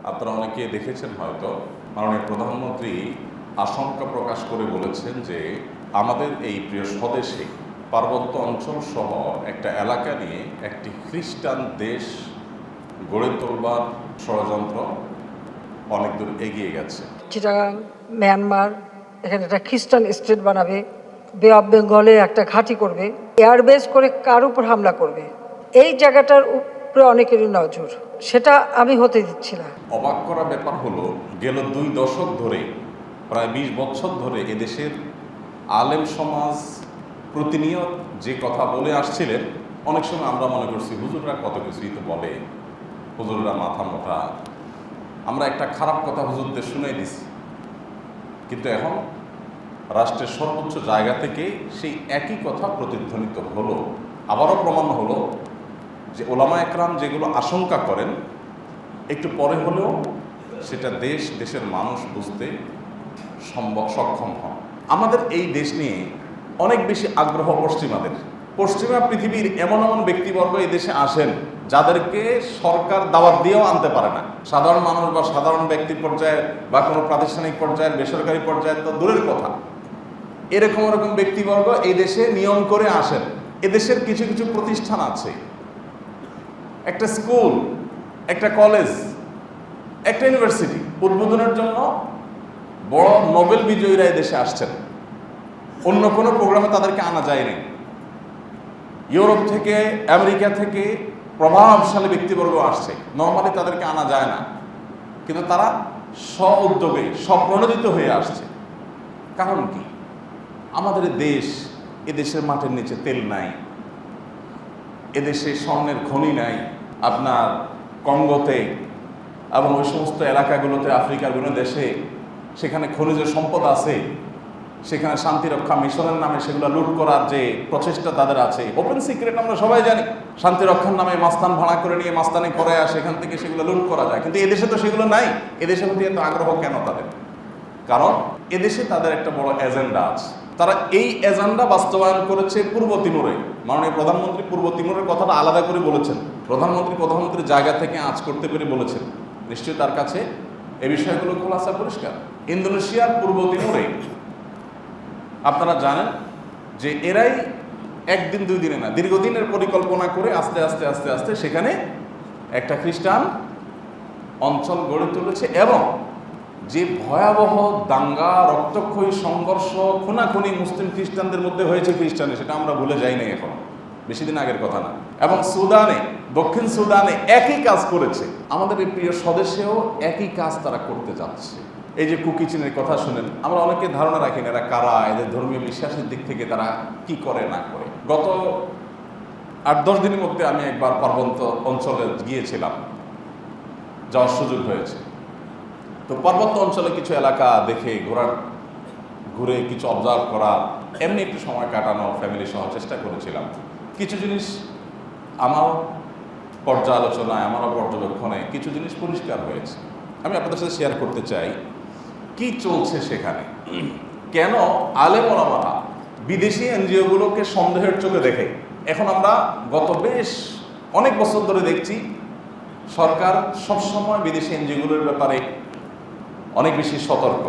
আপনারা অনেকে দেখেছেন হয়তো মাননীয় প্রধানমন্ত্রী আশঙ্কা প্রকাশ করে বলেছেন যে আমাদের এই প্রিয় স্বদেশে পার্বত্য অঞ্চল সহ একটা এলাকা নিয়ে একটি খ্রিস্টান দেশ গড়ে তোলবার ষড়যন্ত্র অনেক দূর এগিয়ে গেছে। চিটাগাং, মিয়ানমার, এখানে একটা খ্রিস্টান স্টেট বানাবে, বে অফ বেঙ্গলে একটা ঘাঁটি করবে, এয়ারবেস করে কার উপর হামলা করবে। এই জায়গাটার উপরে অনেকেরই নজর, সেটা আমি হতে দিচ্ছি না। অবাক করা ব্যাপার হলো, গেল 2 দশক ধরে, প্রায় 20 বছর ধরে এদেশের আলেম সমাজ প্রতিনিয়ত যে কথা বলে আসছিলেন, অনেক সময় আমরা মনে করছি হুজুররা কত কিছুই তো বলে, হুজুররা মাথা মোটা, আমরা একটা খারাপ কথা হুজুরদের শুনে দিছি। কিন্তু এখন রাষ্ট্রের সর্বোচ্চ জায়গা থেকে সেই একই কথা প্রতিধ্বনিত হলো। আবারও প্রমাণ হলো যে ওলামা একরাম যেগুলো আশঙ্কা করেন, একটু পরে হলেও সেটা দেশের মানুষ বুঝতে সক্ষম হন। আমাদের এই দেশ নিয়ে অনেক বেশি আগ্রহ পশ্চিমা পৃথিবীর এমন এমন ব্যক্তিবর্গ এই দেশে আসেন যাদেরকে সরকার দাওয়াত দিয়েও আনতে পারে না। সাধারণ মানুষ বা সাধারণ ব্যক্তি পর্যায়ে বা কোনো প্রাতিষ্ঠানিক পর্যায়ের, বেসরকারি পর্যায়ে তো দূরের কথা, এরকম ব্যক্তিবর্গ এই দেশে নিয়ম করে আসেন। এদেশের কিছু কিছু প্রতিষ্ঠান আছে, একটা স্কুল, একটা কলেজ, একটা ইউনিভার্সিটি উদ্বোধনের জন্য বড় নোবেল বিজয়ীরা দেশে আসছেন। অন্য কোনো প্রোগ্রামে তাদেরকে আনা যায়নি। ইউরোপ থেকে, আমেরিকা থেকে প্রভাবশালী ব্যক্তিবর্গ আসছে, নর্মালি তাদেরকে আনা যায় না, কিন্তু তারা স্ব-উদ্যোগে স্বপ্রণোদিত হয়ে আসছে। কারণ কি? আমাদের দেশ, এদেশের মাটির নিচে তেল নাই, এদেশে স্বর্ণের খনি নাই। আপনার কঙ্গোতে এবং ওই সমস্ত এলাকাগুলোতে, আফ্রিকার বিভিন্ন দেশে, সেখানে খনিজ সম্পদ আছে, সেখানে শান্তিরক্ষা মিশনের নামে সেগুলো লুট করার যে প্রচেষ্টা তাদের আছে, ওপেন সিক্রেট আমরা সবাই জানি। শান্তিরক্ষার নামে মাস্তান ভাড়া করে নিয়ে মাস্তানি করে সেখান থেকে সেগুলো লুট করা যায়। কিন্তু এদেশে তো সেগুলো নাই। এদেশের প্রতি এত আগ্রহ কেন তাদের? কারণ এদেশে তাদের একটা বড় এজেন্ডা আছে। তারা এই এজেন্ডা বাস্তবায়ন করেছে পূর্ব তিমুরে। মাননীয় প্রধানমন্ত্রী পূর্ব তিমুরের কথাটা আলাদা করে বলেছেন। প্রধানমন্ত্রীর জায়গা থেকে আঁচ করতে পেরে বলেছেন, নিশ্চয়ই তার কাছে এই বিষয়গুলো খোলাসা পরিষ্কার। ইন্দোনেশিয়ার পূর্ব তিমুরে আপনারা জানেন যে এরাই একদিন 2 দিনে না, দীর্ঘদিনের পরিকল্পনা করে আস্তে আস্তে আস্তে আস্তে সেখানে একটা খ্রিস্টান অঞ্চল গড়ে তুলেছে। এবং যে ভয়াবহ দাঙ্গা, রক্তক্ষয়ী সংঘর্ষ, খুনাখুনি মুসলিম খ্রিস্টানদের মধ্যে হয়েছে খ্রিস্টানে, সেটা আমরা ভুলে যাইনি, এখন বেশি দিন আগের কথা না। এবং দক্ষিণ সুদানে একই কাজ করেছে। আমাদের এই প্রিয় স্বদেশেও একই কাজ তারা করতে যাচ্ছে। এই যে কুকি চীনের কথা শুনেন, আমরা অনেকে ধারণা রাখি না এরা কারা, এদের ধর্মীয় বিশ্বাসের দিক থেকে তারা কি করে না করে। গত 8-10 দিনের মধ্যে আমি একবার পার্বত্য অঞ্চলে গিয়েছিলাম, যাওয়ার সুযোগ হয়েছে। তো পার্বত্য অঞ্চলে কিছু এলাকা দেখে ঘুরে কিছু অবজার্ভ করা, এমনি একটু সময় কাটানো ফ্যামিলি সহ চেষ্টা করেছিলাম। কিছু জিনিস আমার পর্যালোচনায়, আমারও পর্যবেক্ষণে কিছু জিনিস পরিষ্কার হয়েছে। আমি আপনাদের সাথে শেয়ার করতে চাই কি চলছে সেখানে। কেন আলেম ওলামারা বিদেশি এনজিওগুলোকে সন্দেহের চোখে দেখে। এখন আমরা গত বেশ অনেক বছর ধরে দেখছি সরকার সবসময় বিদেশি এনজিওগুলোর ব্যাপারে অনেক বেশি সতর্ক।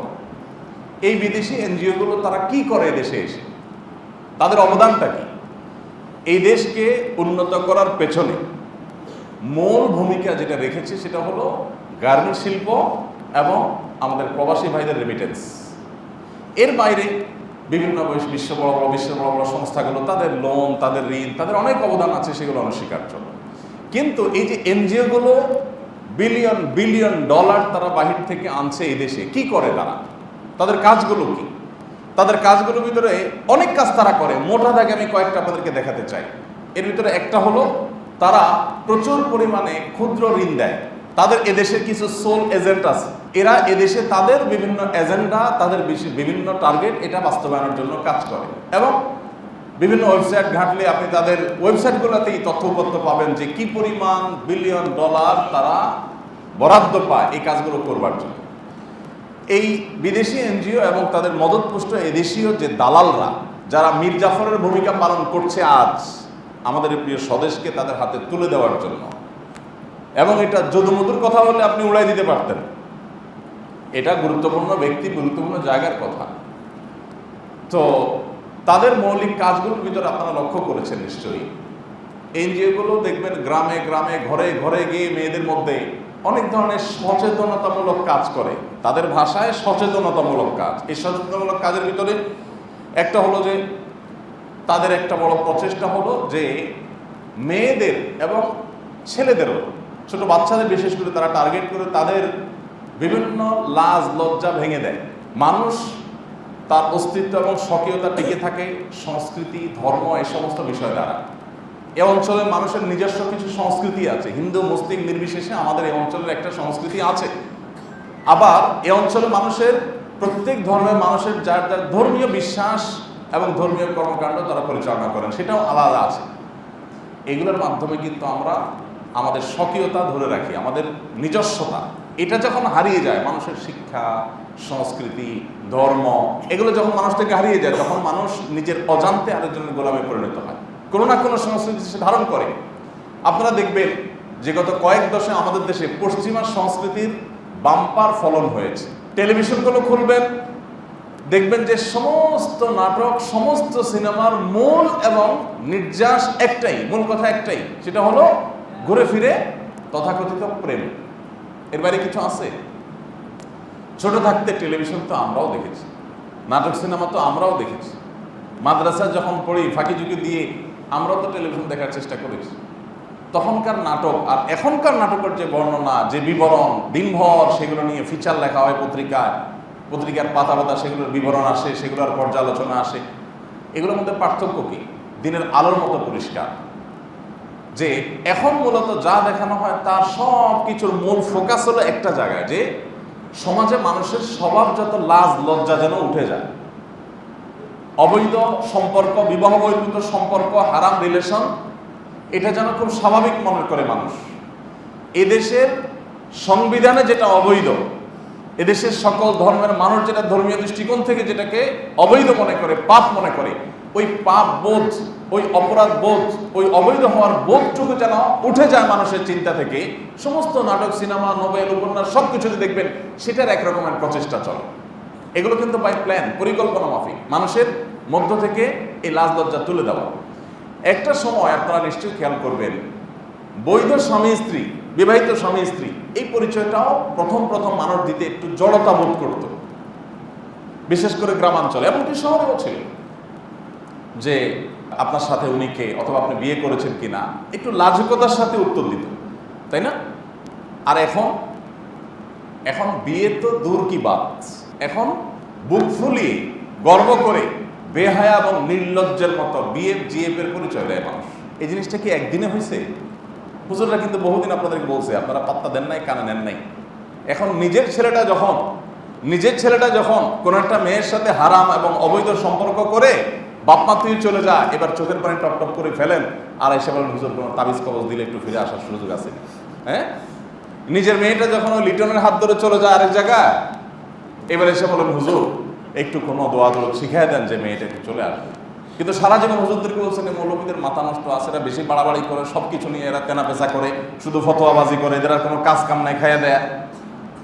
এই বিদেশি এনজিওগুলো তারা কি করে দেশে এসে, তাদের অবদানটা কি? এই দেশকে উন্নত করার পেছনে মূল ভূমিকা যেটা রেখেছে সেটা হলো গার্মেন্ট শিল্প এবং আমাদের প্রবাসী ভাইদের রেমিটেন্স। এর বাইরে বিভিন্ন বিশ্বের বড় বড় সংস্থাগুলো, তাদের লোন, তাদের ঋণ, তাদের অনেক অবদান আছে, সেগুলো অনস্বীকার্য। কিন্তু এই যে এনজিওগুলো বিলিয়ন ডলার তারা বাহির থেকে আনছে এই দেশে, কি করে তারা? তাদের কাজগুলো কি? তাদের কাজগুলোর ভিতরে অনেক কাজ তারা করে। মোটা দাগে আমি কয়েকটা আপনাদেরকে দেখাতে চাই। এর ভিতরে একটা হলো তারা প্রচুর পরিমাণে ক্ষুদ্র ঋণ দেয়। তাদের এদেশের কিছু সোল এজেন্ট আছে, এরা এদেশে তাদের বিভিন্ন এজেন্ডা, তাদের বিভিন্ন টার্গেট এটা বাস্তবায়নের জন্য কাজ করে। এবং বিভিন্ন ওয়েবসাইট ঘাঁটলে আপনি তাদের ওয়েবসাইটগুলোতেই তথ্যপত্র পাবেন যে কি পরিমাণ বিলিয়ন ডলার তারা বরাদ্দ পায় এই কাজগুলো করবার জন্য। এই বিদেশি এনজিও এবং তাদের মদতপুষ্ট এদেশীয় যে দালালরা, যারা মীর জাফরের ভূমিকা পালন করছে আজ আমাদের প্রিয় স্বদেশকে তাদের হাতে তুলে দেওয়ার জন্য, এবং এটা যদুমধুর কথা বলে আপনি উড়াই দিতে পারতেন। এটা গুরুত্বপূর্ণ ব্যক্তি, গুরুত্বপূর্ণ জায়গার কথা। তো তাদের মৌলিক কাজগুলোর ভিতরে আপনারা লক্ষ্য করেছেন নিশ্চয়ই, এনজিওগুলো দেখবেন গ্রামে গ্রামে ঘরে ঘরে গিয়ে মেয়েদের মধ্যে অনেক ধরনের সচেতনতামূলক কাজ করে। তাদের ভাষায় সচেতনতামূলক কাজ। এই সচেতনতামূলক কাজের ভিতরে একটা হলো যে তাদের একটা বড় প্রচেষ্টা হলো যে মেয়েদের এবং ছেলেদেরও, ছোট বাচ্চাদের বিশেষ করে তারা টার্গেট করে তাদের বিভিন্ন লাজ লজ্জা ভেঙে দেয়। মানুষ তার অস্তিত্ব এবং স্বকীয়তা টিকে থাকে সংস্কৃতি, ধর্ম, এই সমস্ত বিষয় দ্বারা। এ অঞ্চলের মানুষের নিজস্ব কিছু সংস্কৃতি আছে, হিন্দু মুসলিম নির্বিশেষে আমাদের এই অঞ্চলের একটা সংস্কৃতি আছে। আবার এ অঞ্চলের মানুষের প্রত্যেক ধর্মের মানুষের যার যার ধর্মীয় বিশ্বাস এবং ধর্মীয় কর্মকাণ্ড তারা পরিচালনা করেন, সেটাও আলাদা আছে। এগুলোর মাধ্যমে কিন্তু আমরা আমাদের স্বকীয়তা ধরে রাখি, আমাদের নিজস্বতা। এটা যখন হারিয়ে যায়, মানুষের শিক্ষা, সংস্কৃতি, ধর্ম, এগুলো যখন মানুষ থেকে হারিয়ে যায়, তখন মানুষ নিজের অজান্তে আরেকজনের গোলামে পরিণত হয়, কোনো না কোনো সংস্কৃতি সে ধারণ করে। আপনারা দেখবেন যে গত কয়েক দশকে আমাদের দেশে পশ্চিমা সংস্কৃতির বাম্পার ফলন হয়েছে। টেলিভিশনগুলো খুলবেন, দেখবেন যে সমস্ত নাটক, সমস্ত সিনেমার মূল এবং নির্যাস একটাই, মূল কথা একটাই, সেটা হলো ঘুরে ফিরে তথাকথিত প্রেম। এর বাইরে কিছু আছে? ছোট থাকতে টেলিভিশন তো আমরাও দেখেছি, নাটক সিনেমা তো আমরাও দেখেছি, মাদ্রাসা যখন পড়ি ফাঁকি ঝুঁকি দিয়ে আমরাও তো টেলিভিশন দেখার চেষ্টা করেছি। তখনকার নাটক আর এখনকার নাটকের যে বর্ণনা, যে বিবরণ, দিনভর সেগুলো নিয়ে ফিচার লেখা হয় পত্রিকায়, পত্রিকার পাতা পাতা সেগুলোর বিবরণ আসে, সেগুলোর পর্যালোচনা আসে। এগুলোর মধ্যে পার্থক্য কি? দিনের আলোর মতো পরিষ্কার যে এখন মূলত যা দেখানো হয় তার সব কিছুর মূল ফোকাস হলো একটা জায়গায়, যে সমাজে মানুষের স্বভাবজাত লাজ লজ্জা যেন উঠে যায়। অবৈধ সম্পর্ক, বিবাহ বহির্ভূত সম্পর্ক, হারাম রিলেশন, এটা যেন খুব স্বাভাবিক মনে করে মানুষ। এদেশের সংবিধানে যেটা অবৈধ, এদেশের সকল ধর্মের মানুষ যেটা ধর্মীয় দৃষ্টিকোণ থেকে যেটাকে অবৈধ মনে করে, পাপ মনে করে, ওই পাপ বোধ, ওই অপরাধ বোধ, ওই অবৈধ হওয়ার বোধটুকু যেন উঠে যায় মানুষের চিন্তা থেকে। সমস্ত নাটক, সিনেমা, নোবেল, উপন্যাস সব কিছুতে দেখবেন সেটার একরকমের প্রচেষ্টা চলে। এগুলো কিন্তু বাই প্ল্যান, পরিকল্পনা মাফিক মানুষের মধ্য থেকে এই লাজ লজ্জা তুলে দেওয়া। একটা সময় আপনারা নিশ্চয়ই খেয়াল করবেন, বৈধ স্বামী স্ত্রী, বিবাহিত স্বামী স্ত্রী, এই পরিচয়টাও প্রথম প্রথম মানুষ দিতে একটু জড়তা বোধ করত, বিশেষ করে গ্রামাঞ্চলে, এমনকি শহরেও ছিল, যে আপনার সাথে উনি কে, অথবা আপনি বিয়ে করেছেন কিনা, একটু লাজুকতার সাথে উত্তর দিত, তাই না? আর এখন বিয়ে তো দূর কি বাত, এখন বুক ফুলিয়ে গর্ব করে বেহায়া এবং নির্লজ্জের মতো বিএফ জিএফ এর পরিচয় দেয় মানুষ। এই জিনিসটা কি একদিনে হয়েছে? হুজুররা কিন্তু বহুদিন আপনাদেরকে বলছে, আপনারা পাত্তা দেন নাই, কানে নেন নাই। এখন নিজের ছেলেটা যখন কোন একটা মেয়ের সাথে হারাম এবং অবৈধ সম্পর্ক করে বাপমা তুই চলে যা, এবার চোখের পানি টপ টপ করে ফেলেন আর এসে বলেন হুজুর কোনো তাবিজ কবজ দিলে একটু ফিরে আসার সুযোগ আছে। হ্যাঁ, নিজের মেয়েটা যখন ওই লিটনের হাত ধরে চলে যায় আরেক জায়গায়, এবার এসে বলেন হুজুর একটু কোনো দোয়া দোয়া শিখিয়ে দেন যে মেয়েটা একটু চলে আসবে। কিন্তু সারা জীবন হুজুরদেরকে বলছেন মৌলবীদের মাথা নষ্ট আছে, এরা বেশি বাড়াবাড়ি করে, সব কিছু নিয়ে এরা তেনা পেঁচা করে, শুধু ফতোয়াবাজি করে, এদের আর কোনো কাজ কাম নাই, খাইয়া দেয়।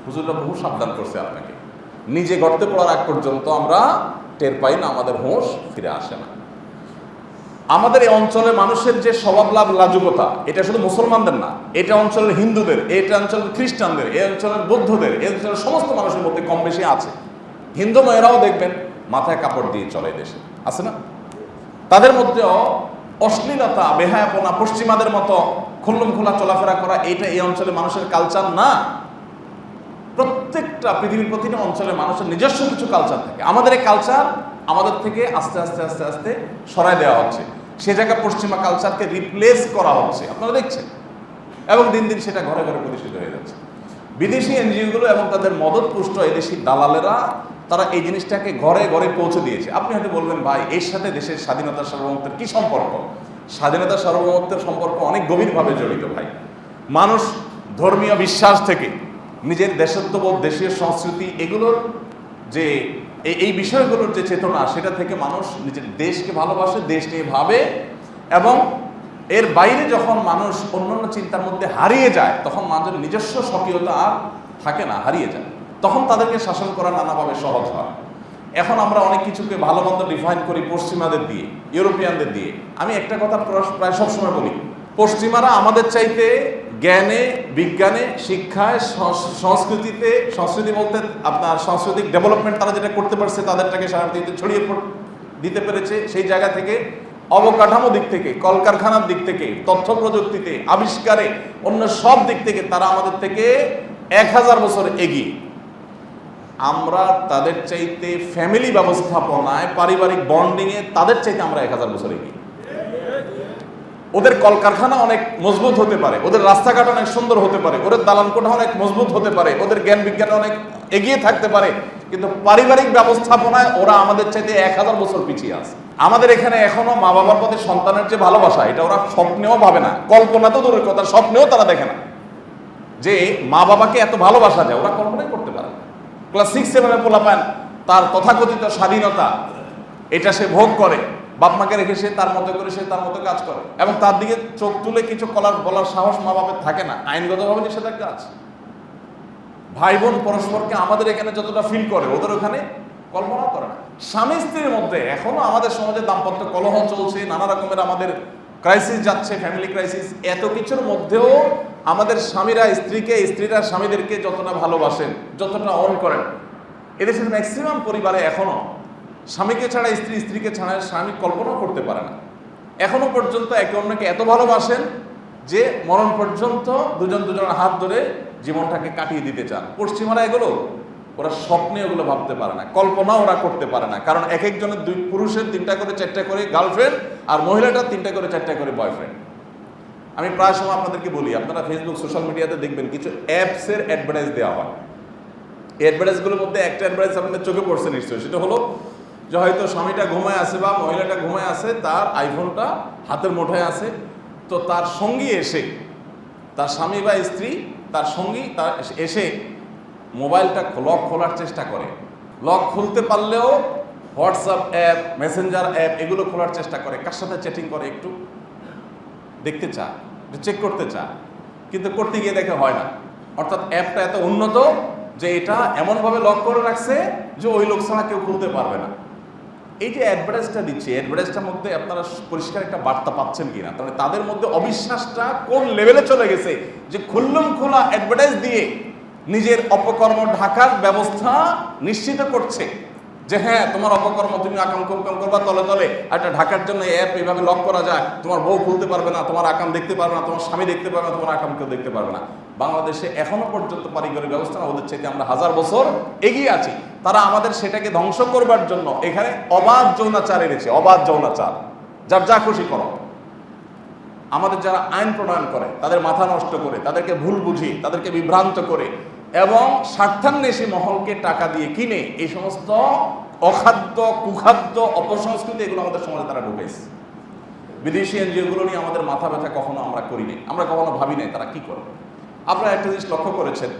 হুজুররা বহু সাবধান করছে আপনাকে, নিজে গর্তে পড়ার আগ পর্যন্ত আমরা টের পাই না, আমাদের হোঁশ ফিরে আসে না। আমাদের এই অঞ্চলের মানুষের যে স্বভাব লাভ লাজুকতা, এটা শুধু মুসলমানদের না, এটা অঞ্চলের হিন্দুদের, এটা অঞ্চলের খ্রিস্টানদের, এই অঞ্চলের বৌদ্ধদের, এই অঞ্চলের সমস্ত মানুষের মধ্যে কম বেশি আছে। হিন্দু মেয়েরাও দেখবেন মাথায় কাপড় দিয়ে চলে দেশে, আছে না? তাদের মধ্যেও অশ্লীলতা, বেহায়াপনা, পশ্চিমাদের মতো খুল্লুম খোলা চলাফেরা করা, এটা এই অঞ্চলের মানুষের কালচার না। প্রত্যেকটা পৃথিবীর প্রতিটা অঞ্চলের মানুষের নিজস্ব কিছু কালচার থাকে। আমাদের এই কালচার আমাদের থেকে আস্তে আস্তে আস্তে আস্তে সরাই দেওয়া হচ্ছে, সে জায়গায় পশ্চিমা কালচারকে রিপ্লেস করা হচ্ছে, আপনারা দেখছেন, এবং দিন দিন সেটা ঘরে ঘরে প্রতিষ্ঠিত হয়ে যাচ্ছে। বিদেশি এনজিওগুলো এবং তাদের মদতপুষ্ট এদেশি দালালেরা, তারা এই জিনিসটাকে ঘরে ঘরে পৌঁছে দিয়েছে। আপনি হয়তো বলবেন ভাই এর সাথে দেশের স্বাধীনতা সার্বভৌমত্বের কি সম্পর্ক? স্বাধীনতা সার্বভৌমত্বের সম্পর্ক অনেক গভীরভাবে জড়িত ভাই। মানুষ ধর্মীয় বিশ্বাস থেকে, নিজের দেশত্ববোধ, দেশীয় সংস্কৃতি, এগুলোর যে এই বিষয়গুলোর যে চেতনা, সেটা থেকে মানুষ নিজের দেশকে ভালোবাসে, দেশ নিয়ে ভাবে, এবং এর বাইরে যখন মানুষ অন্যান্য চিন্তার মধ্যে হারিয়ে যায়, তখন মানুষের নিজস্ব স্বকীয়তা আর থাকে না, হারিয়ে যায়। তখন তাদেরকে শাসন করা নানাভাবে সহজ হয়। এখন আমরা অনেক কিছুকে ভালো মন্দ ডিফাইন করি পশ্চিমাদের দিয়ে, ইউরোপিয়ানদের দিয়ে। আমি একটা কথা প্রায় সবসময় বলি, পশ্চিমারা আমাদের চাইতে জ্ঞানে, বিজ্ঞানে, শিক্ষায়, সংস্কৃতিতে, সংস্কৃতি বলতে আপনার সাংস্কৃতিক ডেভেলপমেন্ট তারা যেটা করতে পারছে, তাদেরটাকে সারা পৃথিবীতে ছড়িয়ে দিতে পেরেছে। সেই জায়গা থেকে অবকাঠামো দিক থেকে, কলকারখানার দিক থেকে, তথ্য প্রযুক্তিতে, আবিষ্কারে, অন্য সব দিক থেকে তারা আমাদের থেকে 1000 বছর এগিয়ে। আমরা তাদের চাইতে ফ্যামিলি ব্যবস্থাপনায়, পারিবারিক বন্ডিংয়ে তাদের চাইতে আমরা 1000 বছর এগিয়ে। ওদের কলকারখানা অনেক মজবুত হতে পারে, ওদের রাস্তাঘাট অনেক সুন্দর হতে পারে, ওদের দালান কোঠা অনেক মজবুত হতে পারে, ওদের জ্ঞান বিজ্ঞানে অনেক এগিয়ে থাকতে পারে, কিন্তু পারিবারিক ব্যবস্থাপনায় ওরা আমাদের চাইতে 1000 বছর পিছিয়ে আছে। আমাদের এখানে এখনো মা বাবার প্রতি সন্তানের যে ভালোবাসা, এটা ওরা স্বপ্নেও ভাবে না, কল্পনা তো দূরের কথা, স্বপ্নেও তারা দেখে না যে মা বাবাকে এত ভালোবাসা যায়, ওরা কল্পনাই করতে পারে না। ক্লাস 6-7 পোলাপান তার তথাকথিত স্বাধীনতা এটা সে ভোগ করে, বাপ মাকে রেখে সে তার মতো করে সে তার মতো কাজ করে, এবং তার দিকে চোখ তুলে কিছু বলার সাহস মা বাপের থাকে না, আইনগতভাবে নিষেধাজ্ঞা আছে। ভাই বোন পরস্পরকে আমাদের এখানে যতটা ফিল করে, ওদের ওখানে কল্পনা করে না। স্বামী স্ত্রীর মধ্যে এখনো আমাদের সমাজে দাম্পত্য কলহ চলছে, নানা রকমের আমাদের ক্রাইসিস যাচ্ছে, ফ্যামিলি ক্রাইসিস। এত কিছুর মধ্যেও আমাদের স্বামীরা স্ত্রীকে, স্ত্রীরা স্বামীদেরকে যতটা ভালোবাসেন, যতটা অন করেন, এদেশের ম্যাক্সিমাম পরিবারে এখনো স্বামীকে ছাড়া স্ত্রী, স্ত্রীকে ছাড়া স্বামী কল্পনা করতে পারে না। এখনো পর্যন্ত একে অন্যকে এত ভালোবাসেন যে মরণ পর্যন্ত দুজনের হাত ধরে জীবনটাকে কাটিয়ে দিতে চান। পশ্চিমারা এগুলো ওরা স্বপ্নে ওগুলো ভাবতে পারে না, কল্পনা ওরা করতে পারে না। কারণ এক একজনের পুরুষের 3টা করে 4টা করে গার্লফ্রেন্ড, আর মহিলাটার 3টা করে 4টা করে বয়ফ্রেন্ড। আমি প্রায় সময় আপনাদেরকে বলি, আপনারা ফেসবুক, সোশ্যাল মিডিয়াতে দেখবেন কিছু অ্যাপসের অ্যাডভার্টাইজ দেওয়া হয়। এই অ্যাডভার্টাইজগুলোর মধ্যে একটা অ্যাডভার্টাইজ আপনাদের চোখে পড়ছে নিশ্চয়ই, সেটা হলো যে হয়তো স্বামীটা ঘুমায় আছে বা মহিলাটা ঘুমায় আছে, তার আইফোনটা হাতের মুঠোয় আছে, তো তার সঙ্গী এসে, তার স্বামী বা স্ত্রী, তার সঙ্গী তার এসে মোবাইলটা লক খোলার চেষ্টা করে। লক খুলতে পারলেও হোয়াটসঅ্যাপ অ্যাপ, মেসেঞ্জার অ্যাপ এগুলো খোলার চেষ্টা করে, কার সাথে চ্যাটিং করে একটু দেখতে চায়, চেক করতে চায়, কিন্তু করতে গিয়ে দেখে হয় না। অর্থাৎ অ্যাপটা এত উন্নত যে এটা এমনভাবে লক করে রাখছে যে ওই লোক ছাড়া কেউ খুলতে পারবে না। এই যে অ্যাডভার্টাইজটা দিচ্ছে, অ্যাডভার্টাইজটার মধ্যে আপনারা পরিষ্কার একটা বার্তা পাচ্ছেন কিনা, তাহলে তাদের মধ্যে অবিশ্বাসটা কোন লেভেলে চলে গেছে যে খুল্লম খোলা অ্যাডভার্টাইজ দিয়ে নিজের অপকর্ম ঢাকার ব্যবস্থা নিশ্চিত করছে যে হ্যাঁ, তোমার অপকর্ম তুমি আকাম করবা তলে তলে, একটা ঢাকার জন্য অ্যাপ এইভাবে লক করা যায়, তোমার বউ খুলতে পারবে না, তোমার আকাম দেখতে পারবে না, তোমার স্বামী দেখতে পারবে না, তোমার আকাম কেউ দেখতে পারবে না। বাংলাদেশে এখনো পর্যন্ত পারিবারিক ব্যবস্থা না, ওদের চাইতে আমরা 1000 বছর এগিয়ে আছি। তারা আমাদের সেটাকে ধ্বংস করবার জন্য এখানে অবাধ যৌনাচার এনেছে, অবাধ যৌনাচার, যার যা খুশি করো। আমাদের যারা আইন প্রণয়ন করে তাদের মাথা নষ্ট করে, তাদেরকে ভুল বুঝিয়ে, তাদেরকে বিভ্রান্ত করে এবং স্বার্থান্বেষী মহলকে টাকা দিয়ে কিনে এই সমস্ত অখাদ্য, কুখাদ্য, অপসংস্কৃতি এগুলো আমাদের সমাজে তারা ঢুকেছে। বিদেশি এনজিওগুলো নিয়ে আমাদের মাথা ব্যথা কখনো আমরা করিনি, আমরা কখনো ভাবি নাই তারা কি করে। আপনারা একটা জিনিস লক্ষ্য করেছেন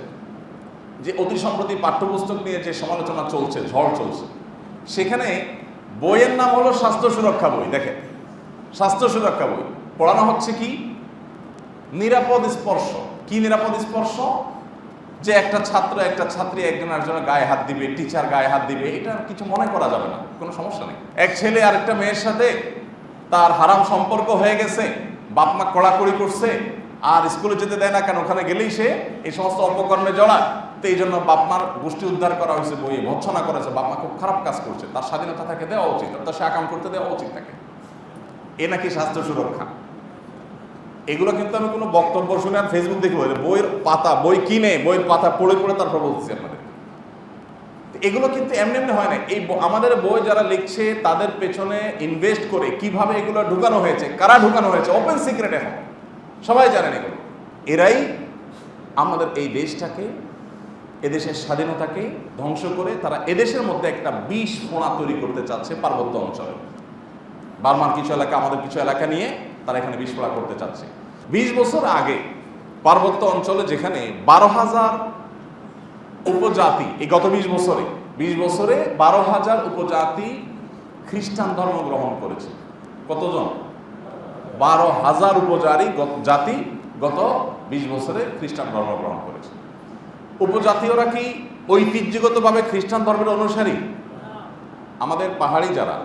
যে অতি সম্প্রতি পাঠ্যপুস্তক নিয়ে যে সমালোচনা চলছে, ঝড় চলছে, সেখানে বইয়ের নাম হলো স্বাস্থ্য সুরক্ষা বই। দেখেন, স্বাস্থ্য সুরক্ষা বই পড়ানো হচ্ছে কি? নিরাপদ স্পর্শ। কি নিরাপদ স্পর্শ? যে একটা ছাত্র, একটা ছাত্রী একজন আরেকজনের গায়ে হাত দিবে, টিচার গায়ে হাত দিবে, এটা কিছু মনে করা যাবে না, কোনো সমস্যা নেই। এক ছেলে আরেকটা মেয়ের সাথে তার হারাম সম্পর্ক হয়ে গেছে, বাপ মা কড়াকড়ি করছে, আর স্কুলে যেতে দেয় না, কেন ওখানে গেলেই সে এই সমস্ত অপকর্মে জড়ায়। তো এই জন্য বাপ মার গোষ্ঠী উদ্ধার করা হয়েছে, বইয়ে ভৎসনা করেছে, বাপ মা খুব খারাপ কাজ করছে, তার স্বাধীনতা তাকে দেওয়া উচিত, অর্থাৎ সে আকাম করতে দেওয়া উচিত তাকে। এ নাকি স্বাস্থ্য সুরক্ষা। এগুলো কিন্তু আমি কোনো বক্তব্য শুনে আর ফেসবুক দেখে বইয়ের পাতা, বই কিনে বইয়ের পাতা পড়ে পড়ে তারপর বলতেছি আপনাদের। এগুলো কিন্তু এমনি এমনি হয় না। এই আমাদের বই যারা লিখছে তাদের পেছনে ইনভেস্ট করে কিভাবে এগুলো ঢুকানো হয়েছে, কারা ঢুকানো হয়েছে, ওপেন সিক্রেট, এখন সবাই জানেন এগুলো। এরাই আমাদের এই দেশটাকে, এদেশের স্বাধীনতাকে ধ্বংস করে তারা এদেশের মধ্যে একটা বিষ ফোঁড়া তৈরি করতে চাচ্ছে পার্বত্য অঞ্চলে। বার্মার কিছু এলাকা, আমাদের কিছু এলাকা নিয়ে তারা এখানে বিষ ফোঁড়া করতে চাচ্ছে। 20 বছর আগে পার্বত্য অঞ্চলে যেখানে 12,000 উপজাতি, এই গত 20 বছরে 12,000 উপজাতি খ্রিস্টান ধর্ম গ্রহণ করেছে। কতজন? 12,000 জাতি গত 20 বছরে খ্রিস্টান ধর্ম গ্রহণ করেছে। উপজাতীয়রা কি ঐতিহ্যগতভাবে খ্রিস্টান ধর্মের অনুসারী? আমাদের পাহাড়ি যারা,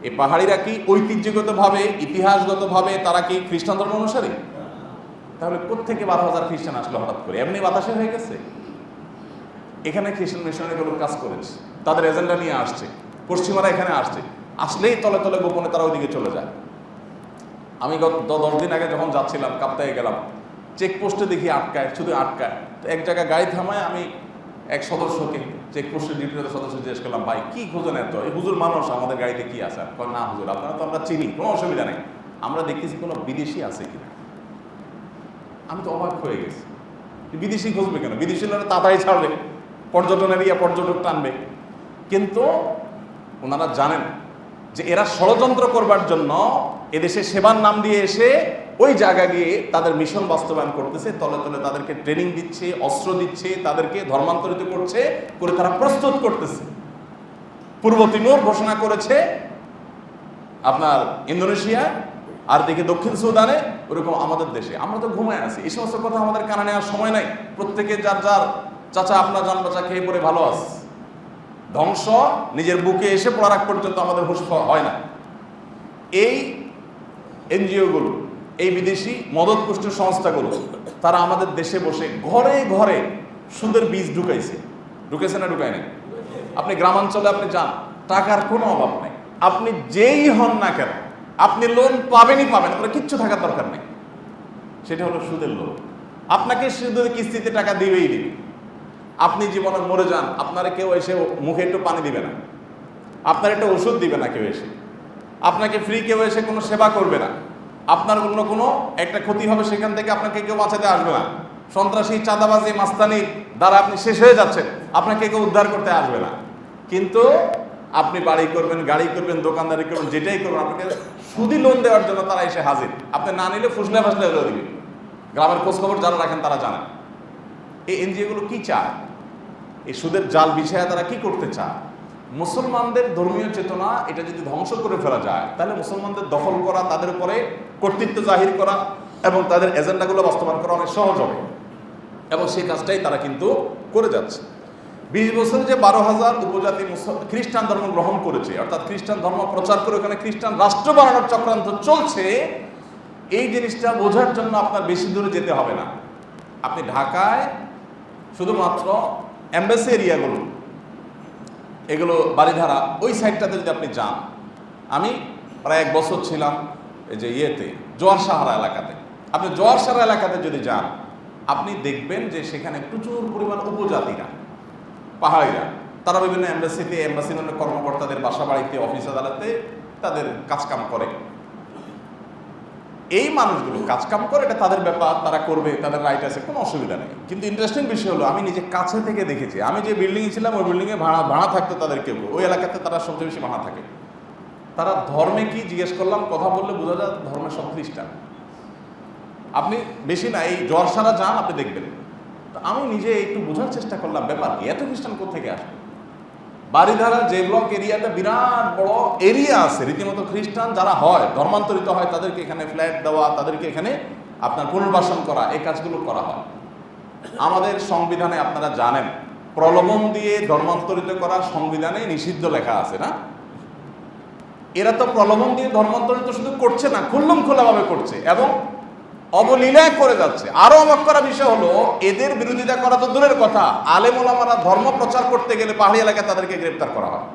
এই পাহাড়িরা কি ঐতিহ্যগতভাবে ইতিহাসগতভাবে তারা কি খ্রিস্টান ধর্ম অনুসারী? তাহলে কোত্থেকে 12,000 খ্রিস্টান আসলো হঠাৎ করে? এমনি বাতাসে হয়ে গেছে? এখানে খ্রিস্টান মিশনারিগুলো কাজ করেছে, তাদের এজেন্ডা নিয়ে আসছে, পশ্চিমারা এখানে আসছে, আসলেই তলে তলে গোপনে তারা ওইদিকে চলে যায়। আমি গত 10 দিন আগে যখন যাচ্ছিলাম কাপ্তায়ে গেলাম, চেকপোস্টে দেখি আটকায়, শুধু আটকায়। তো এক জায়গায় গাড়ি থামায় আমি এক সদস্যকে, চেকপোস্টের ডিউটির সদস্য জিজ্ঞেস করলাম, ভাই কি খোঁজেন এত? এই হুজুর মানুষ, আমাদের গাড়িতে কি আছে? না হুজুর, আপনারা তো আমরা চিনি, কোনো অসুবিধা নেই, আমরা দেখতেছি কোনো বিদেশি আছে কিনা। আমি তো অবাক হয়ে গেছি, বিদেশি খুঁজবে কেন? বিদেশি লোকেরা তাড়াতাড়ি ছাড়বে, পর্যটন এরিয়া পর্যটক টানবে। কিন্তু ওনারা জানেন যে এরা ষড়যন্ত্র করবার জন্য এদেশে সেবার নাম দিয়ে এসে ওই জায়গা গিয়ে তাদের মিশন বাস্তবায়ন করতেছে, তলে তলে তাদেরকে ট্রেনিং দিচ্ছে, অস্ত্র দিচ্ছে, তাদেরকে ধর্মান্তরিত করছে, করে তারা প্রস্তুত করতেছে। পূর্ব তিমুর ঘোষণা করেছে আপনার ইন্দোনেশিয়া, আর দেখে দক্ষিণ সুদানে, ওরকম আমাদের দেশে। আমরা তো ঘুমায় আছি, এই সমস্ত কথা আমাদের কানে নেওয়ার সময় নাই। প্রত্যেকে যার যার চাচা আপনার জান বাচ্চা খেয়ে পরে ভালো আছে। ধ্বংস নিজের বুকে এসে পড়ার আগ পর্যন্ত আমাদের হুঁশ হয় না। এই এনজিওগুলো, এই বিদেশি মদতপুষ্ট সংস্থাগুলো, তারা আমাদের দেশে বসে ঘরে ঘরে সুদের বীজ ঢুকেছে না ঢুকায় নাই? আপনি গ্রামাঞ্চলে আপনি যান, টাকার কোনো অভাব নেই, আপনি যেই হন না কেন আপনি লোন পাবেনই পাবেন, আপনার কিচ্ছু থাকার দরকার নেই। সেটা হলো সুদের লোন। আপনাকে সুদের কিস্তিতে টাকা দিবেই দিবে। আপনি জীবনে মরে যান, আপনারা কেউ এসে মুখে একটু পানি দিবে না, আপনার একটা ওষুধ দিবে না কেউ এসে, আপনাকে ফ্রি কেউ এসে কোনো সেবা করবে না, আপনার অন্য কোনো একটা ক্ষতি হবে সেখান থেকে আপনাকে কেউ বাঁচাতে আসবে না। সন্ত্রাসী, চাঁদাবাজি, মাস্তানি দ্বারা আপনি শেষ হয়ে যাচ্ছেন, আপনাকে কেউ উদ্ধার করতে আসবে না। কিন্তু আপনি বাড়ি করবেন, গাড়ি করবেন, দোকানদারি করবেন, যেটাই করবেন, আপনাকে সুদি লোন দেওয়ার জন্য তারা এসে হাজির। আপনি না নিলে ফুসলে ফাসলে হলেও দিবে। গ্রামের খোঁজখবর যারা রাখেন তারা জানেন এই এনজিওগুলো কি চায়, এই সুদের জাল বিছায়া তারা কি করতে চায়। মুসলমানদের ধর্মীয় চেতনা এটা যদি ধ্বংস করে ফেলা যায়, তাহলে মুসলমানদের দখল করা, তাদের উপরে কর্তৃত্ব জাহির করা এবং তাদের এজেন্ডাগুলো বাস্তবায়ন করা অনেক সহজ হবে। এবং সেই কাজটাই তারা কিন্তু করে যাচ্ছে। 20 বছরে যে 12,000 উপজাতি খ্রিস্টান ধর্ম গ্রহণ করেছে, অর্থাৎ খ্রিস্টান ধর্ম প্রচার করে ওখানে খ্রিস্টান রাষ্ট্র বানানোর চক্রান্ত চলছে, এই জিনিসটা বোঝার জন্য আপনার বেশি দূরে যেতে হবে না। আপনি ঢাকায় শুধুমাত্র এমবাসি এরিয়াগুলো, এগুলো বাড়িধারা, ওই সাইডটাতে যদি আপনি যান, আমি প্রায় 1 বছর ছিলাম এই যে জোয়ার সাহারা এলাকাতে। আপনি জোয়ার সাহারা এলাকাতে যদি যান, আপনি দেখবেন যে সেখানে প্রচুর পরিমাণ উপজাতিরা, পাহাড়িরা, তারা বিভিন্ন এমবাসির অনেক কর্মকর্তাদের বাসা বাড়িতে, অফিস আদালতে তাদের কাজকাম করে। এই মানুষগুলো কাজকাম করে, এটা তাদের ব্যাপার, তারা করবে, তাদের রাইট আছে, কোনো অসুবিধা নেই। কিন্তু ইন্টারেস্টিং বিষয় হলো, আমি নিজে কাছে থেকে দেখেছি, আমি যে বিল্ডিংয়ে ছিলাম ওই বিল্ডিংয়ে ভাড়া থাকতো তাদের কেউ, ওই এলাকাতে তারা সবচেয়ে বেশি ভাড়া থাকে। তারা ধর্মে কি জিজ্ঞেস করলাম, কথা বললে বোঝা যায় ধর্মে সব খ্রিস্টান। আপনি বেশি না, এই জোয়ারসারা যান, আপনি দেখবেন। তো আমি নিজে একটু বোঝার চেষ্টা করলাম ব্যাপার কি, এত খ্রিস্টান কোথেকে আসবে। বাড়িধারা যে ব্লক এরিয়াটা বিরাট বড় এরিয়া আছে, রীতিমতো খ্রিস্টান যারা হয়, ধর্মান্তরিত হয়, তাদেরকে এখানে ফ্ল্যাট দেওয়া, তাদেরকে এখানে আপনার পুনর্বাসন করা, এই কাজগুলো করা হয়। আমাদের সংবিধানে আপনারা জানেন, প্রলোভন দিয়ে ধর্মান্তরিত করা সংবিধানে নিষিদ্ধ লেখা আছে না? এরা তো প্রলোভন দিয়ে ধর্মান্তরিত শুধু করছে না, খুল্লম খোলাভাবে করছে এবং অবলীলায় করে যাচ্ছে। আরো অবাক করা বিষয় হলো, এদের বিরোধিতা করা তো দূরের কথা, আলেম ওলামারা ধর্ম প্রচার করতে গেলে পাহাড়ি এলাকায় তাদেরকে গ্রেফতার করা হয়।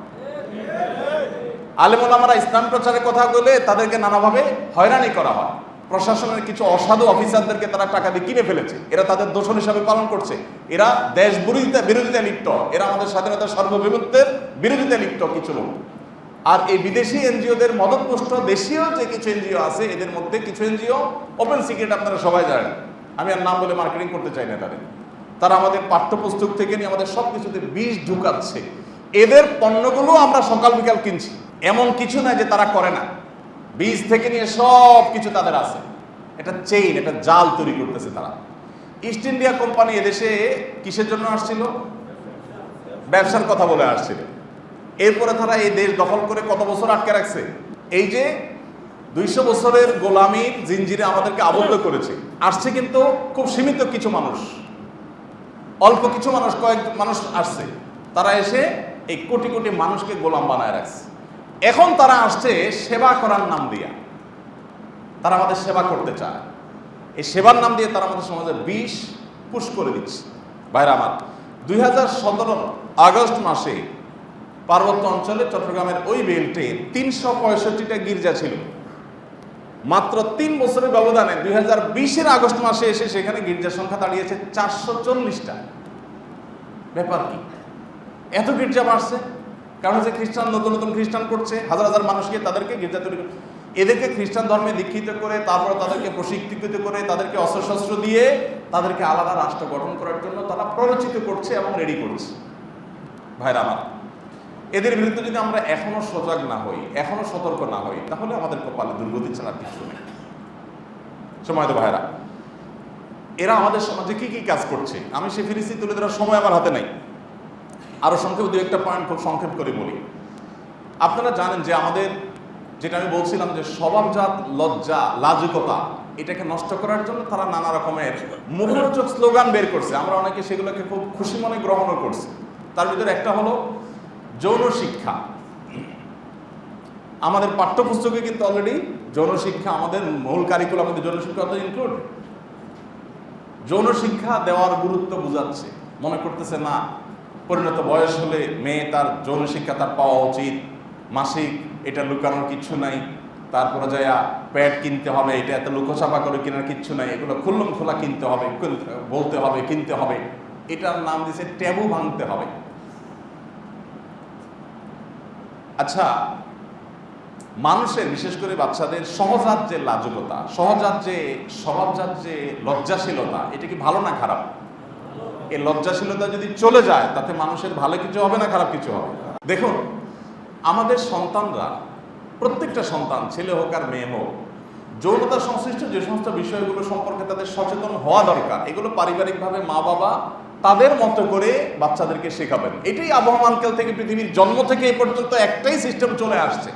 আলেম ওলামারা ইসলাম প্রচারের কথা বলে তাদেরকে নানাভাবে হয়রানি করা হয়। প্রশাসনের কিছু অসাধু অফিসারদেরকে তারা টাকা দিয়ে কিনে ফেলেছে, এরা তাদের দোষণ হিসাবে পালন করছে। এরা দেশ বিরোধিতায় লিপ্ত, এরা আমাদের স্বাধীনতার সার্বভৌমত্বের বিরোধিতায় লিপ্ত কিছু লোক। আর এই বিদেশি এনজিওদের মদতপুষ্ট দেশীয় যে কিছু এনজিও আছে, এদের মধ্যে কিছু এনজিও ওপেন সিক্রেট, আপনারা সবাই জানেন, আমি আর নাম বলে মার্কেটিং করতে চাই না তাদের। তারা আমাদের পাঠ্যপুস্তক থেকে নিয়ে আমাদের সব কিছুতে বিষ ঢুকাচ্ছে। এদের পণ্যগুলো আমরা সকাল বিকাল কিনছি, এমন কিছু না যে তারা করে না। বীজ থেকে নিয়ে সব কিছু তাদের আছে। এটা চেইন, এটা জাল তৈরি করতেছে তারা। ইস্ট ইন্ডিয়া কোম্পানি এদেশে কিসের জন্য আসছিল? ব্যবসার কথা বলে আসছিল। এরপরে তারা এই দেশ দখল করে কত বছর আটকে রাখছে। এই যে 200 বছরের গোলামীর জিঞ্জিরে আমাদেরকে আবদ্ধ করেছে। আসছে কিন্তু খুব সীমিত কিছু মানুষ, অল্প কিছু মানুষ, কয়েক মানুষ আসছে, তারা এসে এই কোটি কোটি মানুষকে গোলাম বানায় রাখছে। এখন তারা আসছে সেবা করার নাম দিয়া, তারা আমাদের সেবা করতে চায়। এই সেবার নাম দিয়ে তারা আমাদের সমাজে বিষ পুশ করে দিচ্ছে। ভাইরা আমার, 2017 আগস্ট মাসে পার্বত্য অঞ্চলে চট্টগ্রামের ওই বেল্টে 365টা গির্জা ছিল। মাত্র 3 বছরের ব্যবধানে 2020-এর আগস্ট মাসে এসে সেখানে গির্জার সংখ্যা দাঁড়িয়েছে 440টা। ব্যাপার কি? এত গির্জা বাড়ছে কারণ হচ্ছে খ্রিস্টান নতুন নতুন খ্রিস্টান করছে, হাজার হাজার মানুষকে তাদেরকে গির্জা তৈরি করে, এদেরকে খ্রিস্টান ধর্মে দীক্ষিত করে, তারপর তাদেরকে প্রশিক্ষিত করে, তাদেরকে অস্ত্রশস্ত্র দিয়ে তাদেরকে আলাদা রাষ্ট্র গঠন করার জন্য তারা প্ররোচিত করছে এবং রেডি করছে। ভাইরা আমার, এদের বিরুদ্ধে যদি আমরা এখনো সজাগ না হই, এখনো সতর্ক না হই, তাহলে আমাদের কপালে দুর্গতি ছাড়া কিছু নেই। সময় তো ভাইরা, এরা আমাদের সমাজে কি কি কাজ করছে আমি সে ফিরিস্তি তুলে ধরার সময় আমার হাতে নাই। আরো সংক্ষেপ 2-1টা পয়েন্ট খুব সংক্ষেপ করে বলি। আপনারা জানেন যে আমাদের, যেটা আমি বলছিলাম যে স্বভাবজাত লজ্জা, লাজুকতা, এটাকে নষ্ট করার জন্য তারা নানা রকমের মুখরোচক স্লোগান বের করছে। আমরা অনেকে সেগুলোকে খুব খুশি মনে গ্রহণও করছি। তার ভিতরে একটা হলো যৌন শিক্ষা। আমাদের পাঠ্যপুস্তকে কিন্তু অলরেডি যৌন শিক্ষা, আমাদের মূল কারিকুলাম আমাদের যৌন শিক্ষা ইনক্লুড। যৌন শিক্ষা দেওয়ার গুরুত্ব বুঝাচ্ছে, মনে করতেছে না পরিণত বয়স হলে মেয়ে তার যৌন শিক্ষা তার পাওয়া উচিত, মাসিক এটা লুকানোর কিচ্ছু নাই, তারপরে যাইয়া প্যাড কিনতে হবে, এটা এত লুকোচাপা করে কেনার কিচ্ছু নাই, এগুলো খুল্লম খোলা কিনতে হবে, বলতে হবে, কিনতে হবে। এটার নাম দিয়েছে ট্যাবু ভাঙতে হবে। আচ্ছা, মানুষের বিশেষ করে বাচ্চাদের সহজাত যে লাজুকতা, সহজাত যে স্বভাবজাত যে লজ্জাশীলতা, এটা কি ভালো না খারাপ? এই লজ্জাশীলতা যদি চলে যায় তাতে মানুষের ভালো কিছু হবে না খারাপ কিছু হবে? দেখুন, আমাদের সন্তানরা, প্রত্যেকটা সন্তান, ছেলে হোক আর মেয়ে হোক, যৌনতা সংশ্লিষ্ট যে সমস্ত বিষয়গুলো সম্পর্কে তাদের সচেতন হওয়া দরকার, এগুলো পারিবারিকভাবে মা বাবা তাদের মতো করে বাচ্চাদেরকে শেখাবেন। এটাই আবহমানকাল থেকে, পৃথিবীর জন্ম থেকে এই পর্যন্ত একটাই সিস্টেম চলে আসছে,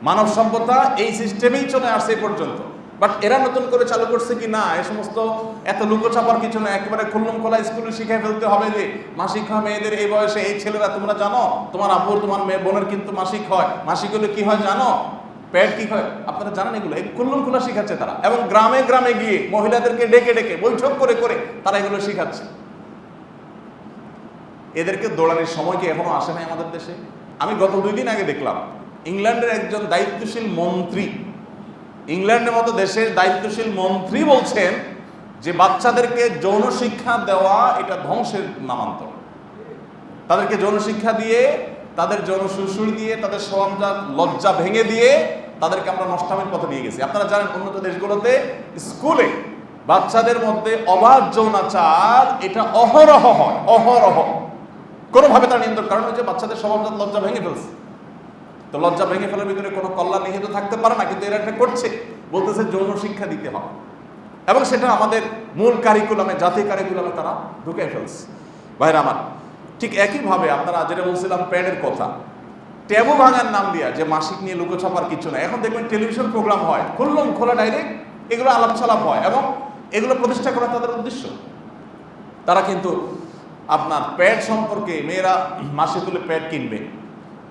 মানব সভ্যতা এই সিস্টেমেই চলে আসছে এই পর্যন্ত। বাট এরা নতুন করে চালু করছে কি না, এই সমস্ত এত লুকোচাপার কিছু না, একেবারে খুল্লম খোলা স্কুলে শিখে ফেলতে হবে যে মাসিক হয় মেয়েদের এই বয়সে। এই ছেলেরা, তোমরা জানো তোমার আব্বুর, তোমার মেয়ে বোনের কিন্তু মাসিক হয়, মাসিক হলে কি হয় জানো, প্যাড কি হয়, আপনারা জানেন এগুলো? এই খুল্লম খোলা শিখাচ্ছে তারা, এবং গ্রামে গ্রামে গিয়ে মহিলাদেরকে ডেকে ডেকে বৈঠক করে করে তারা এগুলো শিখাচ্ছে। এদেরকে দৌড়ানোর সময় কি এখনো আসে নাই আমাদের দেশে? আমি গত 2 দিন আগে দেখলাম ইংল্যান্ডের একজন দায়িত্বশীল মন্ত্রী, ইংল্যান্ডের মতো দেশের দায়িত্বশীল মন্ত্রী বলছেন যে বাচ্চাদেরকে যৌন শিক্ষা দেওয়া এটা ধ্বংসের নামান্তর। তাদেরকে যৌন শিক্ষা দিয়ে, তাদের যৌন সুরসুরি দিয়ে, তাদের স্বভাবজাত লজ্জা ভেঙে দিয়ে তাদেরকে আমরা নষ্টামের পথে নিয়ে গেছি। আপনারা জানেন উন্নত দেশগুলোতে স্কুলে বাচ্চাদের মধ্যে অবাধ যৌনাচার এটা অহরহ হয়, অহরহ। কোনোভাবে তার নিয়ন্ত্রণ, কারণ হচ্ছে বাচ্চাদের স্বভাবজাত লজ্জা ভেঙে ফেলছে। তো লজ্জা ভেঙে ফেলার ভিতরে কোনো কল্যাণ নিহিত থাকতে পারে না, কিন্তু এরা এটা করছে, বলতেছে যৌন শিক্ষা দিতে হবে, এবং সেটা আমাদের মূল কারিকুলামে, জাতীয় কারিকুলামে তারা ঢুকে ফেলছে। ভাইরা আমার, ঠিক একইভাবে আপনারা যেটা বলছিলাম প্যাডের কথা, ট্যাবু ভাঙার নাম দিয়া যে মাসিক নিয়ে লুকোছাপার কিছু না, এখন দেখবেন টেলিভিশন প্রোগ্রাম হয়, খুললম খোলা ডাইরেক্ট এগুলো আলাপ ছালাপ হয়, এবং এগুলো প্রতিষ্ঠা করা তাদের উদ্দেশ্য। তারা কিন্তু আপনার প্যাড সম্পর্কে, মেয়েরা মাসে তুলে প্যাড কিনবে,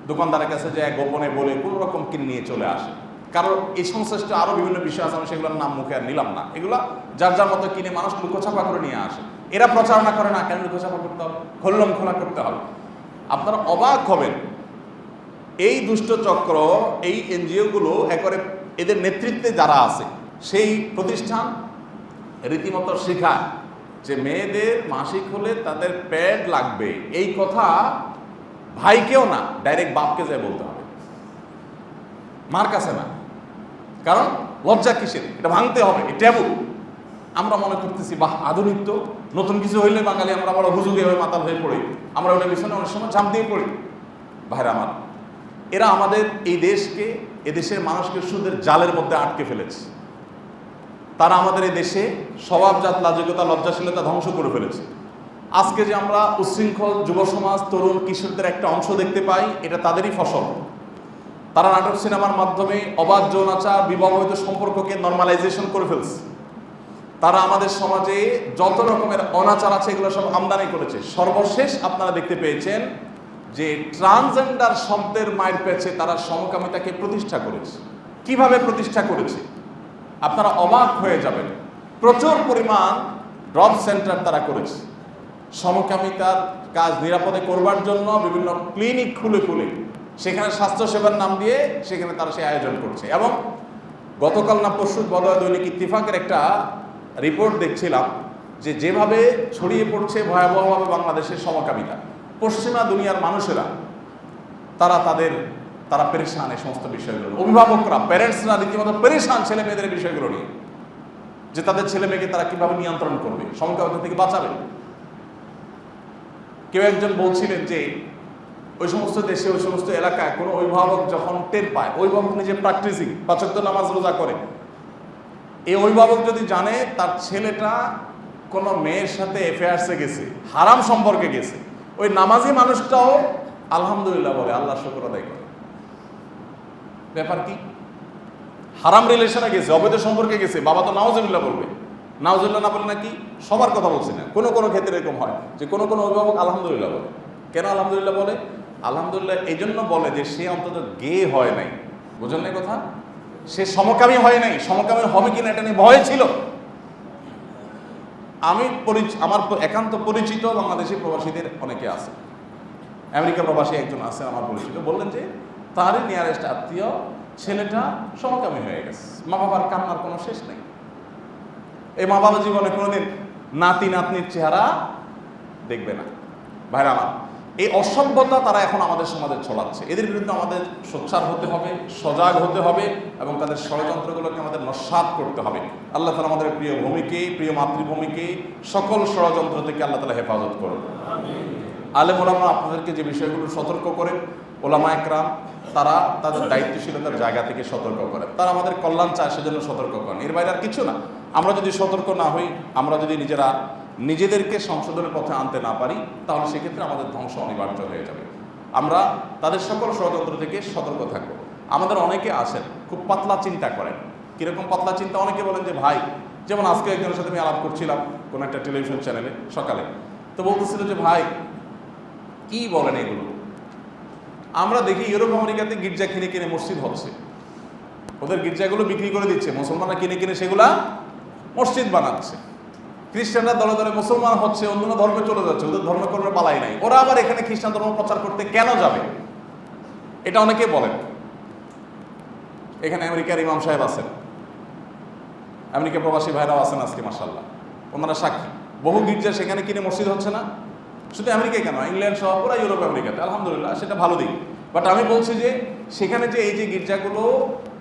দোকানদারের কাছে যায় গোপনে বলে কোনো রকম কিনে নিয়ে চলে আসে। কারণ এই সংশ্লিষ্ট আরো বিভিন্ন বিষয় আছে, আমি সেগুলোর নাম মুখে আর নিলাম না। এগুলা যার যার মতো কিনে মানুষ লুকোছাপা করে নিয়ে আসে। এরা প্রচারণা করে না, কেন লুকোছাপা করতে হবে, খুল্লম খোলা করতে হবে। আপনারা অবাক হবেন, এই দুষ্ট চক্র, এই এনজিও গুলো একবারে এদের নেতৃত্বে যারা আছে, সেই প্রতিষ্ঠান রীতিমতো শেখায় যে মেয়েদের মাসিক হলে তাদের প্যাড লাগবে। এই কথা ভাইকেও না, ডাইরেক্ট বাপকে যায় বলতে হবে, মার কাছে না। কারণ লজ্জা কিসের, এটা ভাঙতে হবে, এটা ট্যাবু। আমরা মনে করতেছি বাহ আধুনিক, তো নতুন কিছু হইলে বাঙালি আমরা বড় হুজুগে হয়ে মাতাল হয়ে পড়ি, আমরা ওটা পিছনে অনেক সময় ঝাঁপ দিয়ে পড়ি। ভাইরা আমার, এরা আমাদের এই দেশকে, এদেশের মানুষকে সুদের জালের মধ্যে আটকে ফেলেছে। তারা আমাদের এই দেশে স্বভাবজাত লাজুকতা, লজ্জাশীলতা ধ্বংস করে ফেলেছে। আজকে যে আমরা উচ্ছৃঙ্খল যুব সমাজ, তরুণ কিশোরদের একটা অংশ দেখতে পাই, এটা তাদেরই ফসল। তারা নাটক সিনেমার মাধ্যমে অবাধ যৌনাচার বিবাহিত সম্পর্ককে নর্মালাইজেশন করে ফেলছে। তারা আমাদের সমাজে যত রকমের অনাচার আছে এগুলো সব আমদানি করেছে। সর্বশেষ আপনারা দেখতে পেয়েছেন যে ট্রান্সজেন্ডার শব্দের মায়ের পেছে তারা সমকামিতাকে প্রতিষ্ঠা করেছে। কিভাবে প্রতিষ্ঠা করেছে আপনারা অবাক হয়ে যাবেন। প্রচুর পরিমাণ ড্রপ সেন্টার তারা করেছে। সমকামিতার কাজ নিরাপদে করবার জন্য বিভিন্ন ক্লিনিক খুলে খুলে সেখানে স্বাস্থ্যসেবার নাম দিয়ে সেখানে তারা সেই আয়োজন করছে। এবং গতকাল না পরশু বদয়া দৈনিক ইত্তেফাকের একটা রিপোর্ট দেখছিলাম যে যেভাবে ছড়িয়ে পড়ছে ভয়াবহভাবে বাংলাদেশের সমকামিতা, পশ্চিমা দুনিয়ার মানুষেরা তারা পেরেশান এই সমস্ত বিষয়গুলো। অভিভাবকরা, প্যারেন্টসরা রীতিমতো পেরেশান ছেলে মেয়েদের বিষয়গুলো নিয়ে, যে তাদের ছেলে মেয়েকে তারা কিভাবে নিয়ন্ত্রণ করবে, সমকামিতা থেকে বাঁচাবে। কেউ একজন বলছিলেন যে ওই সমস্ত দেশে, ওই সমস্ত এলাকায় কোনো অভিভাবক যখন টের পায়, অভিভাবক নিজে প্র্যাকটিসিং ৫ ওয়াক্ত নামাজ রোজা করে, এই অভিভাবক যদি জানে তার ছেলেটা কোনো মেয়ের সাথে অ্যাফেয়ার্সে গেছে, হারাম সম্পর্কে গেছে, ওই নামাজি মানুষটাও আলহামদুলিল্লাহ বলে, আল্লাহ শুকর আদায় করে। ব্যাপার কি? হারাম রিলেশনে গেছে, অবৈধ সম্পর্কে গেছে, বাবা তো নাউজুবিল্লাহ বলবে। নাউজুবিল্লাহ না বলে নাকি? সবার কথা বলছি না, কোনো কোনো ক্ষেত্রে এরকম হয় যে কোনো কোনো অভিভাবক আলহামদুলিল্লাহ বলে। কেন আলহামদুলিল্লাহ বলে? আলহামদুলিল্লাহ এই জন্য বলে যে সে অন্তত গে হয় নাই। বুঝলেন না কথা? সে সমকামী হয় নাই। সমকামী হবে কিনা এটা নিয়ে ভয় ছিল। আমার একান্ত পরিচিত বাংলাদেশি প্রবাসীদের অনেকে আছে, আমেরিকা প্রবাসী একজন আছে আমার পরিচিত, বললেন যে তারই নিয়ারেস্ট আত্মীয় ছেলেটা সমকামী হয়ে গেছে। মা বাবার কান্নার কোনো শেষ নেই। এই মা বাবা জীবনে কোনোদিন নাতি নাতনির চেহারা দেখবে না। ভাইরা আমার, এই অসভ্যতা তারা এখন আমাদের সমাজে ছড়াচ্ছে। এদের বিরুদ্ধে আমাদের সোচ্চার হতে হবে, সজাগ হতে হবে এবং তাদের ষড়যন্ত্রগুলোকে আমাদের নস্যাৎ করতে হবে। আল্লাহ তাআলা আমাদের প্রিয় ভূমিকে, প্রিয় মাতৃভূমিকে সকল ষড়যন্ত্র থেকে আল্লাহ তাআলা হেফাজত করুন। আলেম ওলামা আপনাদেরকে যে বিষয়গুলো সতর্ক করেন, ওলামা একরাম তারা তাদের দায়িত্বশীলতার জায়গা থেকে সতর্ক করেন। তারা আমাদের কল্যাণ চায়, সেজন্য সতর্ক করেন। এর বাইরে আর কিছু না। আমরা যদি সতর্ক না হই, আমরা যদি নিজেদেরকে সংশোধনের পথে আনতে না পারি, তাহলে সেক্ষেত্রে আমাদের ধ্বংস অনিবার্য হয়ে যাবে। আমরা তাদের সকল ষড়যন্ত্র থেকে সতর্ক থাকবো। আমাদের অনেকে আছেন খুব পাতলা চিন্তা করেন। কীরকম পাতলা চিন্তা? অনেকে বলেন যে ভাই, যেমন আজকে একজনের সাথে আমি আলাপ করছিলাম কোনো একটা টেলিভিশন চ্যানেলে সকালে, তো বলতেছিল যে ভাই কি বলেন এগুলো, আমরা দেখি ইউরোপ আমেরিকাতে গির্জা কিনে কিনে মসজিদ হচ্ছে, ওদের গির্জাগুলো বিক্রি করে দিচ্ছে, মুসলমানরা কিনে কিনে সেগুলা মসজিদ বানাচ্ছে। খ্রিস্টানরা দলে দলে মুসলমান হচ্ছে, অন্য ধর্মে চলে যাচ্ছে, ওদের ধর্মকর্মে পালাই নাই, ওরা আবার এখানে খ্রিস্টান ধর্ম প্রচার করতে কেন যাবে? এটা অনেকে বলেন। এখানে আমেরিকার ইমাম সাহেব আছেন, আমেরিকা প্রবাসী ভাইরাও আছেন আজকে মাশাআল্লাহ, ওনারা সাক্ষী। বহু গির্জা সেখানে কিনে মসজিদ হচ্ছে না, শুধু আমেরিকায় কেন, ইংল্যান্ড সহ পুরো ইউরোপ আমেরিকাতে, আলহামদুলিল্লাহ সেটা ভালো দিক। বাট আমি বলছি যে সেখানে যে এই যে গির্জাগুলো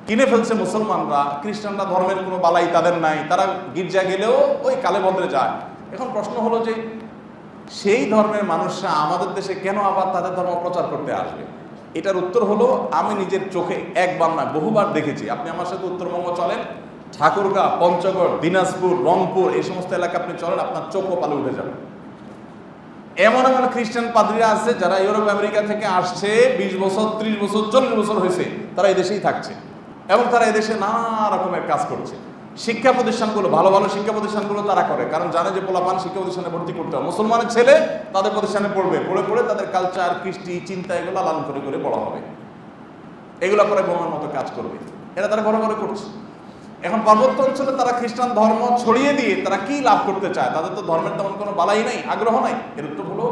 কিনে ফেলছে মুসলমানরা, খ্রিস্টানরা ধর্মের কোনো বালাই তাদের নাই, তারা গির্জা গেলেও ওই কালে বদলে যায়। এখন প্রশ্ন হলো যে সেই ধর্মের মানুষরা আমাদের দেশে কেন আবার তাদের ধর্ম প্রচার করতে আসবে? এটার উত্তর হলো, আমি নিজের চোখে একবার না বহুবার দেখেছি। আপনি আমার সাথে উত্তরবঙ্গ চলেন, ঠাকুরগাঁ, পঞ্চগড়, দিনাজপুর, রংপুর, এই সমস্ত এলাকা আপনি চলেন, আপনার চোখও পালে উঠে যাবে। এমন এমন খ্রিস্টান পাদ্রীরা আছে যারা ইউরোপ আমেরিকা থেকে আসছে, 20 বছর, 30 বছর, 40 বছর হয়েছে, তারা এই দেশেই থাকছে এবং তারা এদেশে নানা রকমের কাজ করছে। শিক্ষা প্রতিষ্ঠানগুলো, ভালো ভালো শিক্ষা প্রতিষ্ঠানগুলো তারা করে, কারণ জানে যে পোলাপান শিক্ষা প্রতিষ্ঠানে ভর্তি করতে হবে, মুসলমানের ছেলে তাদের প্রতিষ্ঠানে পড়বে, পড়ে তাদের কালচার, কৃষ্টি, চিন্তা এগুলো লালন করে বড় হবে, এগুলো করে বোমার মতো কাজ করবে। এরা তারা ঘরে ঘরে করছে। এখন পার্বত্য অঞ্চলে তারা খ্রিস্টান ধর্ম ছড়িয়ে দিয়ে তারা কি লাভ করতে চায়? তাদের তো ধর্মের তেমন কোনো বালাই নাই, আগ্রহ নাই। এর উত্তর হলো,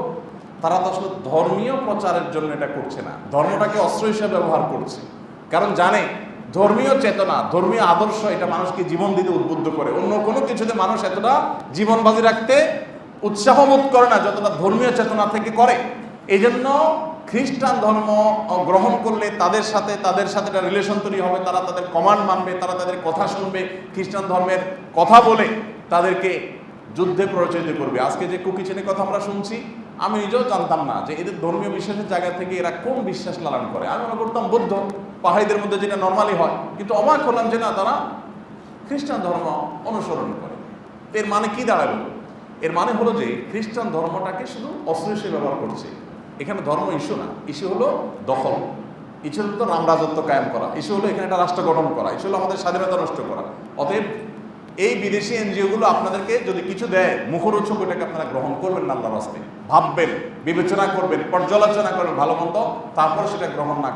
তারা তো আসলে ধর্মীয় প্রচারের জন্য এটা করছে না, ধর্মটাকে অস্ত্র হিসেবে ব্যবহার করছে। কারণ জানে ধর্মীয় চেতনা, ধর্মীয় আদর্শ এটা মানুষকে জীবন দিতে উদ্বুদ্ধ করে। অন্য কোনো কিছুতে মানুষ এতটা জীবন বাজি রাখতে উৎসাহ বোধ করে না যতটা ধর্মীয় চেতনা থেকে করে। এই জন্য খ্রিস্টান ধর্ম গ্রহণ করলে তাদের সাথে একটা রিলেশন তৈরি হবে, তারা তাদের কমান্ড মানবে, তারা তাদের কথা শুনবে, খ্রিস্টান ধর্মের কথা বলে তাদেরকে যুদ্ধে প্ররোচিত করবে। আজকে যে কুকি চেনের কথা আমরা শুনছি, আমি নিজেও জানতাম না যে এদের ধর্মীয় বিশ্বাসের জায়গা থেকে এরা কোন বিশ্বাস লালন করে। আমি মনে করতাম বৌদ্ধ, পাহাড়িদের মধ্যে যেটা নর্মালি হয়, কিন্তু অবাক হলাম যে না, তারা খ্রিস্টান ধর্ম অনুসরণ করে। এর মানে কি দাঁড়ালো? এর মানে হলো যে খ্রিস্টান ধর্মটাকে শুধু অস্ত্র হিসেবে ব্যবহার করছে। এখানে ধর্ম ইস্যু না, ইস্যু হলো দখল। ইচ্ছে হলো তো রামরাজত্ব কায়েম করা, ইচ্ছে হলো এখানে একটা রাষ্ট্র গঠন করা, ইচ্ছে হলো আমাদের স্বাধীনতা নষ্ট করা। অতএব এই বিদেশি এনজিওগুলো আপনাদেরকে যদি কিছু দেয়, মুখরোচক ওটাকে আপনারা গ্রহণ করবেন না, আল্লাহর রাস্তায় ভাববেন, বিবেচনা করবেন, পর্যালোচনা করবেন ভালো মন্দ, তারপর সেটা গ্রহণ না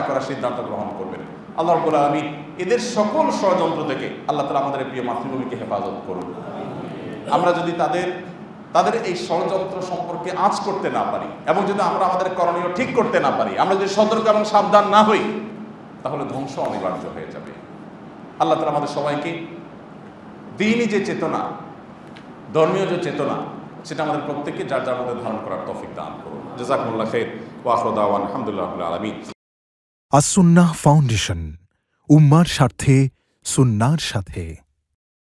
করার সিদ্ধান্ত গ্রহণ করবেন। আল্লাহ রাব্বুল আলামিন এদের সকল ষড়যন্ত্র থেকে আল্লাহ তাআলা আমাদের প্রিয় মাতৃভূমিকে হেফাজত করুন। আমরা যদি তাদের এই ষড়যন্ত্র সম্পর্কে আঁচ করতে না পারি, এবং যদি আমরা আমাদের করণীয় ঠিক করতে না পারি, আমরা যদি সতর্ক এবং সাবধান না হই, তাহলে ধ্বংস অনিবার্য হয়ে যাবে। আল্লাহ তাআলা আমাদের সবাইকে দ্বীনি যে চেতনা, ধর্মীয় যে চেতনা, সেটা আমাদের প্রত্যেককে যার যার মধ্যে ধারণ করার তৌফিক দান করুন। জাযাকুমুল্লাহ খাইর ওয়া আখিরু দাওয়ানা আলহামদুলিল্লাহি রাব্বিল আলামিন। আস-সুন্নাহ ফাউন্ডেশন, উম্মার স্বার্থে সুন্নাহর সাথে।